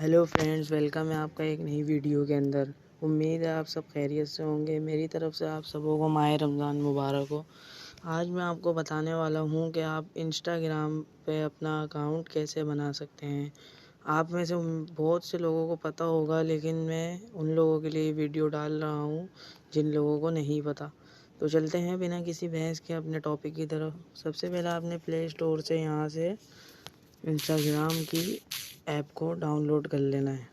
Hello friends, welcome है आपका एक नई वीडियो के अंदर। उम्मीद है आप सब खैरियत से होंगे। मेरी तरफ से आप सबों को माह रमज़ान मुबारक हो। आज मैं आपको बताने वाला हूँ कि आप इंस्टाग्राम पे अपना अकाउंट कैसे बना सकते हैं। आप में से बहुत से लोगों को पता होगा, लेकिन मैं उन लोगों के लिए वीडियो डाल रहा हूँ जिन लोगों को नहीं पता। तो चलते हैं बिना किसी बहस के अपने टॉपिक की तरफ। सबसे पहले आपने प्ले स्टोर से यहाँ से इंस्टाग्राम की ऐप को डाउनलोड कर लेना है।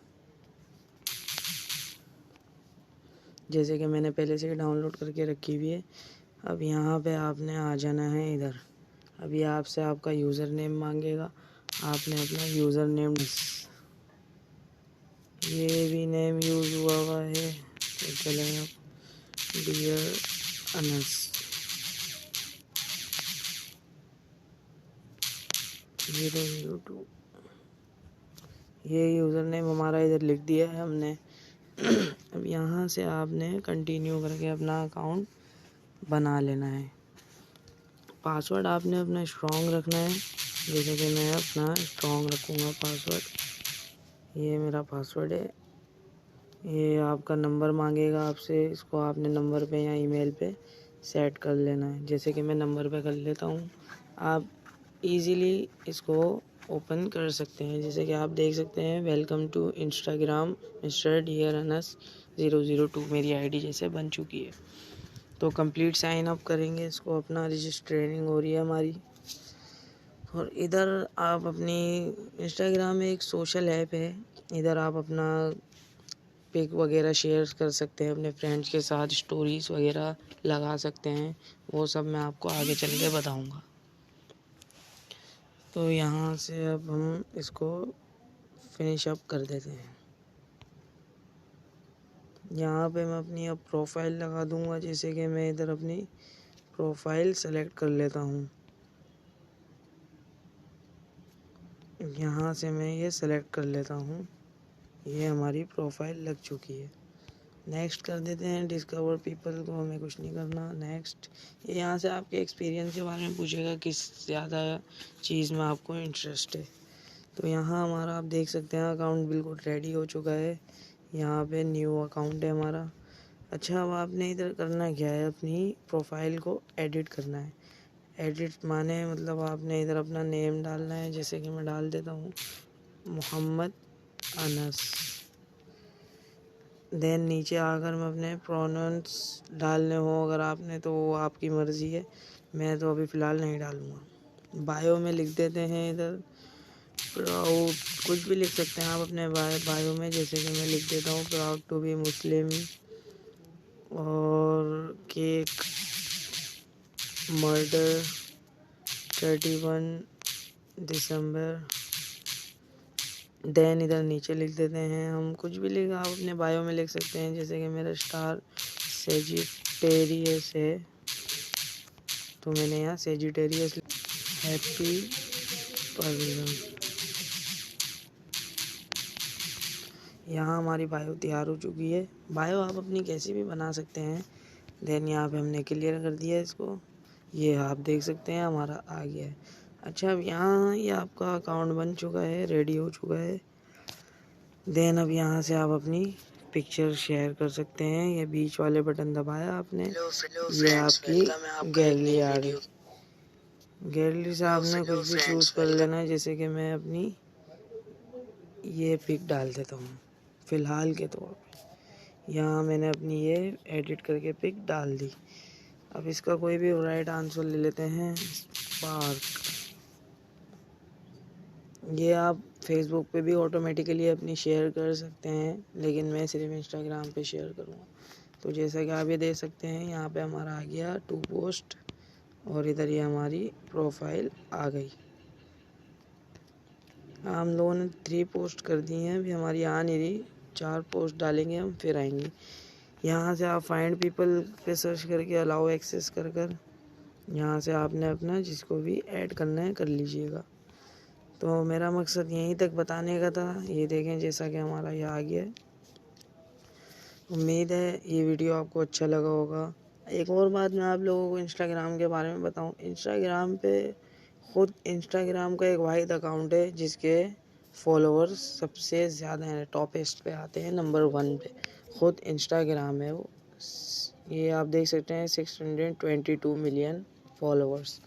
जैसे कि मैंने पहले से ही डाउनलोड करके रखी हुई है। अब यहाँ पे आपने आ जाना है इधर। अभी आपसे आपका यूज़र नेम मांगेगा। आपने अपना यूज़र नेम, ये भी नेम यूज़ हुआ है तो चलेगा, डियर अनस 002। ये यूज़र नेम हमारा इधर लिख दिया है हमने। अब यहाँ से आपने कंटिन्यू करके अपना अकाउंट बना लेना है। पासवर्ड आपने अपना स्ट्रॉन्ग रखना है। जैसे कि मैं अपना स्ट्रॉन्ग रखूँगा पासवर्ड। ये मेरा पासवर्ड है। ये आपका नंबर मांगेगा आपसे, इसको आपने नंबर पे या ईमेल पे सेट कर लेना है। जैसे कि मैं नंबर पे कर लेता हूँ। आप इजीली इसको ओपन कर सकते हैं। जैसे कि आप देख सकते हैं, welcome to Instagram mister dear Anas 002 मेरी आईडी जैसे बन चुकी है। तो कंप्लीट साइन अप करेंगे इसको। अपना रजिस्टरिंग हो रही है हमारी। और इधर आप अपनी इंस्टाग्राम में एक सोशल ऐप है। इधर आप अपना पिक वगैरह शेयर कर सकते हैं अपने फ्रेंड्स के साथ, स्टोरीज वगैरह लगा सकते हैं। वो सब मैं आपको आगे चल के बताऊँगा। तो यहाँ से अब हम इसको फिनिश अप कर देते हैं। यहाँ पे मैं अपनी अब प्रोफाइल लगा दूँगा। जैसे कि मैं इधर अपनी प्रोफाइल सेलेक्ट कर लेता हूँ। यहाँ से मैं ये सेलेक्ट कर लेता हूँ। ये हमारी प्रोफाइल लग चुकी है। नेक्स्ट कर देते हैं। डिस्कवर पीपल को हमें कुछ नहीं करना। नेक्स्ट। ये यहाँ से आपके एक्सपीरियंस के बारे में पूछेगा, किस ज़्यादा चीज़ में आपको इंटरेस्ट है। तो यहाँ हमारा आप देख सकते हैं अकाउंट बिल्कुल रेडी हो चुका है। यहाँ पे न्यू अकाउंट है हमारा। अच्छा, अब आपने इधर करना क्या है, अपनी प्रोफाइल को एडिट करना है। एडिट माने मतलब आपने इधर अपना नेम डालना है। जैसे कि मैं डाल देता हूँ मोहम्मद अनस। देन नीचे आकर मैं अपने प्रोनाउंस डालने हो अगर आपने, तो वो आपकी मर्ज़ी है। मैं तो अभी फ़िलहाल नहीं डालूँगा। बायो में लिख देते हैं इधर प्राउड, कुछ भी लिख सकते हैं आप अपने बायो में। जैसे कि मैं लिख देता हूँ प्राउड टू बी मुस्लिम और केक मर्डर 31 दिसंबर। देन इधर नीचे लिख देते हैं हम, कुछ भी लिख आप अपने बायो में लिख सकते हैं। जैसे कि मेरा स्टार सेजिटेरियस है, तो मैंने यहाँ सेजिटेरियस। Happy person. यहाँ हमारी बायो तैयार हो चुकी है। बायो आप अपनी कैसी भी बना सकते हैं। देन यहाँ पे हमने क्लियर कर दिया इसको। ये आप देख सकते हैं हमारा आ गया है। अच्छा, अब यहाँ ये आपका अकाउंट बन चुका है, रेडी हो चुका है। देन अब यहाँ से आप अपनी पिक्चर शेयर कर सकते हैं। ये बीच वाले बटन दबाया आपने, ये आपकी गैलरी आ गई। गैलरी से आपने कुछ भी चूज़ कर लेना है। जैसे कि मैं अपनी ये पिक डाल देता हूँ फ़िलहाल के तौर पे। यहाँ मैंने अपनी ये एडिट करके पिक डाल दी। अब इसका कोई भी राइट आंसर ले लेते हैं, स्पार्क। ये आप फेसबुक पे भी ऑटोमेटिकली अपनी शेयर कर सकते हैं, लेकिन मैं सिर्फ इंस्टाग्राम पे शेयर करूँगा। तो जैसा कि आप ये देख सकते हैं, यहाँ पे हमारा आ गया 2 पोस्ट और इधर ये हमारी प्रोफाइल आ गई। हम लोगों ने 3 पोस्ट कर दी हैं, अभी हमारी आ नहीं रही। 4 पोस्ट डालेंगे हम, फिर आएंगी। यहाँ से आप फाइंड पीपल पे सर्च करके अलाउ एक्सेस कर यहाँ से आपने अपना जिसको भी ऐड करना है कर लीजिएगा। तो मेरा मकसद यहीं तक बताने का था। ये देखें, जैसा कि हमारा ये आ गया है। उम्मीद है ये वीडियो आपको अच्छा लगा होगा। एक और बात मैं आप लोगों को इंस्टाग्राम के बारे में बताऊं। इंस्टाग्राम पे खुद इंस्टाग्राम का एक वाहिद अकाउंट है जिसके फॉलोअर्स सबसे ज़्यादा हैं, टॉपेस्ट पे आते हैं, नंबर 1 पे। ख़ुद इंस्टाग्राम है वो। ये आप देख सकते हैं 622 मिलियन फॉलोअर्स,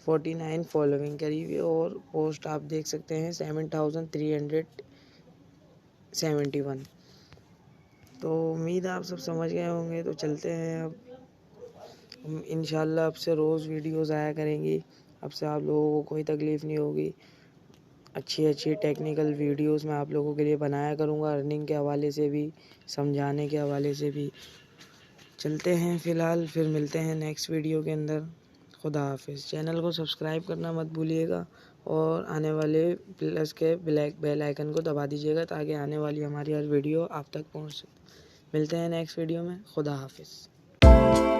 49 फॉलोइंग करीब है, और पोस्ट आप देख सकते हैं 7371। तो उम्मीद आप सब समझ गए होंगे। तो चलते हैं अब। इंशाल्लाह अब से रोज़ वीडियोस आया करेंगी। अब से आप लोगों को कोई तकलीफ़ नहीं होगी। अच्छी टेक्निकल वीडियोस मैं आप लोगों के लिए बनाया करूँगा, अर्निंग के हवाले से भी, समझाने के हवाले से भी। चलते हैं फ़िलहाल, फिर मिलते हैं नेक्स्ट वीडियो के अंदर। खुदा हाफिज़। चैनल को सब्सक्राइब करना मत भूलिएगा और आने वाले प्लस के बेल आइकन को दबा दीजिएगा ताकि आने वाली हमारी हर वीडियो आप तक पहुँच सके। मिलते हैं नेक्स्ट वीडियो में। खुदा हाफिज़।